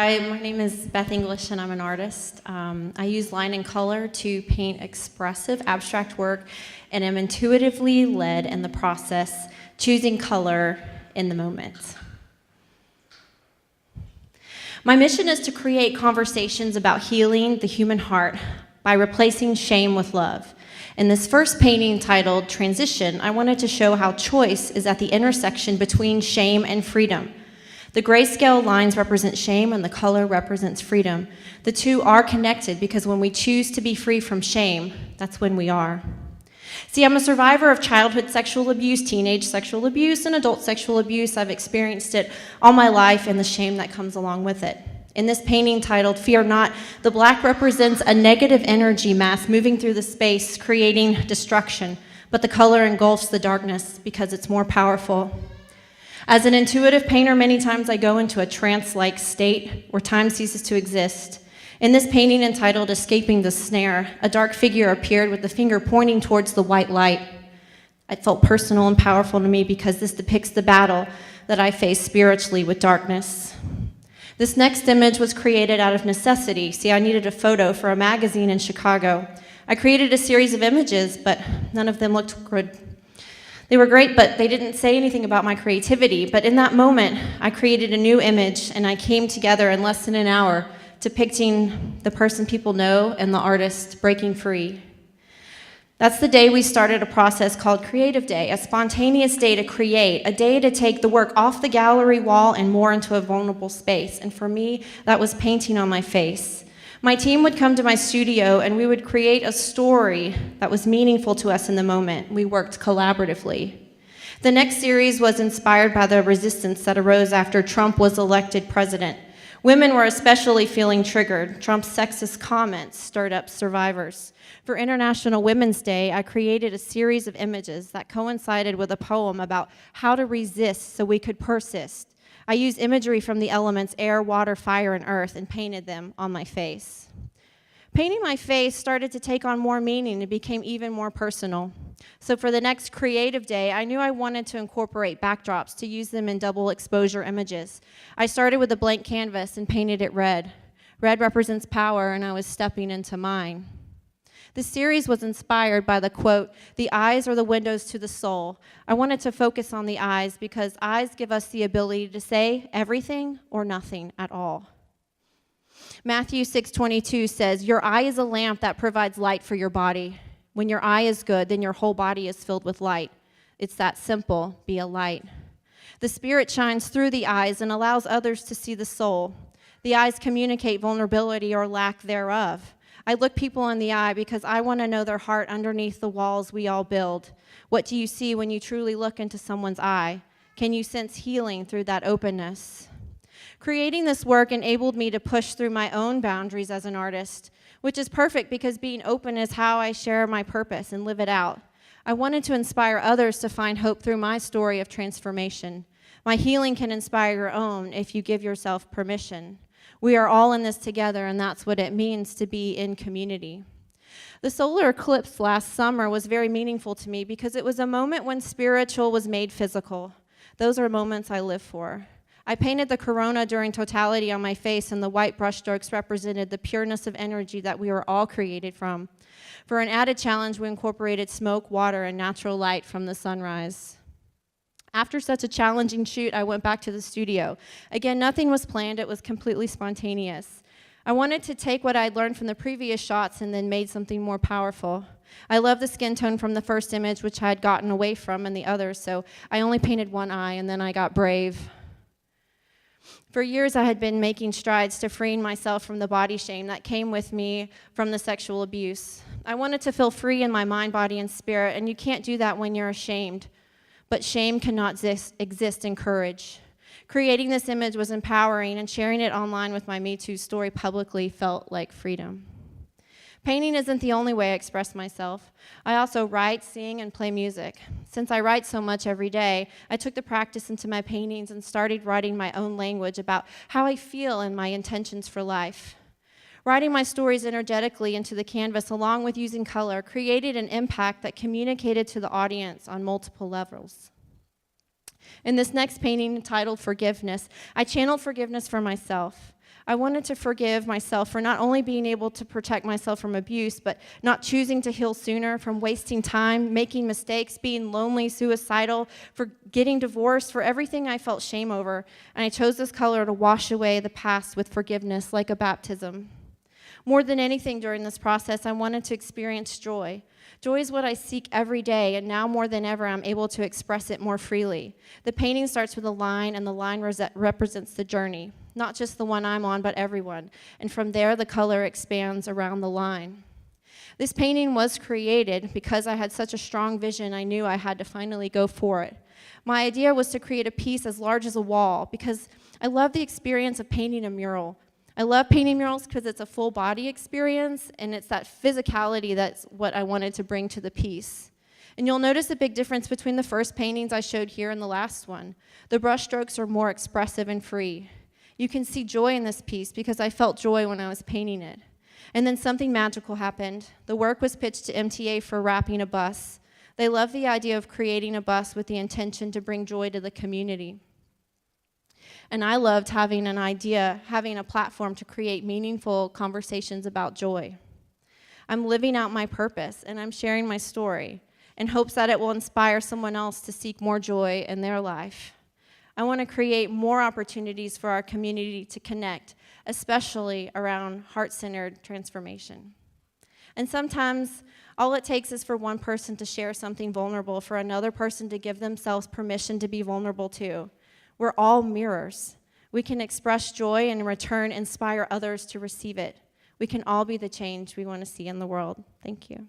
Hi, my name is Beth English, and I'm an artist. I use line and color to paint expressive, abstract work, and am intuitively led in the process, choosing color in the moment. My mission is to create conversations about healing the human heart by replacing shame with love. In this first painting titled Transition, I wanted to show how choice is at the intersection between shame and freedom. The grayscale lines represent shame and the color represents freedom. The two are connected because when we choose to be free from shame, that's when we are. See, I'm a survivor of childhood sexual abuse, teenage sexual abuse, and adult sexual abuse. I've experienced it all my life and the shame that comes along with it. In this painting titled Fear Not, the black represents a negative energy mass moving through the space, creating destruction, but the color engulfs the darkness because it's more powerful. As an intuitive painter, many times I go into a trance-like state where time ceases to exist. In this painting entitled Escaping the Snare, a dark figure appeared with the finger pointing towards the white light. It felt personal and powerful to me because this depicts the battle that I face spiritually with darkness. This next image was created out of necessity. See, I needed a photo for a magazine in Chicago. I created a series of images, but none of them looked good. They were great, but they didn't say anything about my creativity. But in that moment, I created a new image, and I came together in less than an hour, depicting the person people know and the artist breaking free. That's the day we started a process called Creative Day, a spontaneous day to create, a day to take the work off the gallery wall and more into a vulnerable space. And for me, that was painting on my face. My team would come to my studio and we would create a story that was meaningful to us in the moment. We worked collaboratively. The next series was inspired by the resistance that arose after Trump was elected president. Women were especially feeling triggered. Trump's sexist comments stirred up survivors. For International Women's Day, I created a series of images that coincided with a poem about how to resist so we could persist. I used imagery from the elements air, water, fire, and earth and painted them on my face. Painting my face started to take on more meaning and became even more personal. So for the next Creative Day, I knew I wanted to incorporate backdrops to use them in double exposure images. I started with a blank canvas and painted it red. Red represents power, and I was stepping into mine. This series was inspired by the quote, "The eyes are the windows to the soul." I wanted to focus on the eyes because eyes give us the ability to say everything or nothing at all. Matthew 6:22 says, "Your eye is a lamp that provides light for your body. When your eye is good, then your whole body is filled with light." It's that simple, be a light. The Spirit shines through the eyes and allows others to see the soul. The eyes communicate vulnerability or lack thereof. I look people in the eye because I want to know their heart underneath the walls we all build. What do you see when you truly look into someone's eye? Can you sense healing through that openness? Creating this work enabled me to push through my own boundaries as an artist, which is perfect because being open is how I share my purpose and live it out. I wanted to inspire others to find hope through my story of transformation. My healing can inspire your own if you give yourself permission. We are all in this together, and that's what it means to be in community. The solar eclipse last summer was very meaningful to me because it was a moment when spiritual was made physical. Those are moments I live for. I painted the corona during totality on my face, and the white brushstrokes represented the pureness of energy that we were all created from. For an added challenge, we incorporated smoke, water, and natural light from the sunrise. After such a challenging shoot, I went back to the studio. Again, nothing was planned. It was completely spontaneous. I wanted to take what I'd learned from the previous shots and then made something more powerful. I love the skin tone from the first image, which I had gotten away from in the others, so I only painted one eye, and then I got brave. For years, I had been making strides to freeing myself from the body shame that came with me from the sexual abuse. I wanted to feel free in my mind, body, and spirit, and you can't do that when you're ashamed. But shame cannot exist in courage. Creating this image was empowering, and sharing it online with my Me Too story publicly felt like freedom. Painting isn't the only way I express myself. I also write, sing, and play music. Since I write so much every day, I took the practice into my paintings and started writing my own language about how I feel and my intentions for life. Writing my stories energetically into the canvas along with using color created an impact that communicated to the audience on multiple levels. In this next painting entitled Forgiveness, I channeled forgiveness for myself. I wanted to forgive myself for not only being able to protect myself from abuse, but not choosing to heal sooner, from wasting time, making mistakes, being lonely, suicidal, for getting divorced, for everything I felt shame over. And I chose this color to wash away the past with forgiveness, like a baptism. More than anything during this process, I wanted to experience joy. Joy is what I seek every day, and now more than ever, I'm able to express it more freely. The painting starts with a line, and the line represents the journey, not just the one I'm on, but everyone. And from there, the color expands around the line. This painting was created because I had such a strong vision, I knew I had to finally go for it. My idea was to create a piece as large as a wall because I love the experience of painting a mural. I love painting murals because it's a full body experience, and it's that physicality that's what I wanted to bring to the piece. And you'll notice a big difference between the first paintings I showed here and the last one. The brush strokes are more expressive and free. You can see joy in this piece because I felt joy when I was painting it. And then something magical happened. The work was pitched to MTA for wrapping a bus. They love the idea of creating a bus with the intention to bring joy to the community. And I loved having an idea, having a platform to create meaningful conversations about joy. I'm living out my purpose, and I'm sharing my story in hopes that it will inspire someone else to seek more joy in their life. I want to create more opportunities for our community to connect, especially around heart-centered transformation. And sometimes all it takes is for one person to share something vulnerable, for another person to give themselves permission to be vulnerable too. We're all mirrors. We can express joy and in return inspire others to receive it. We can all be the change we want to see in the world. Thank you.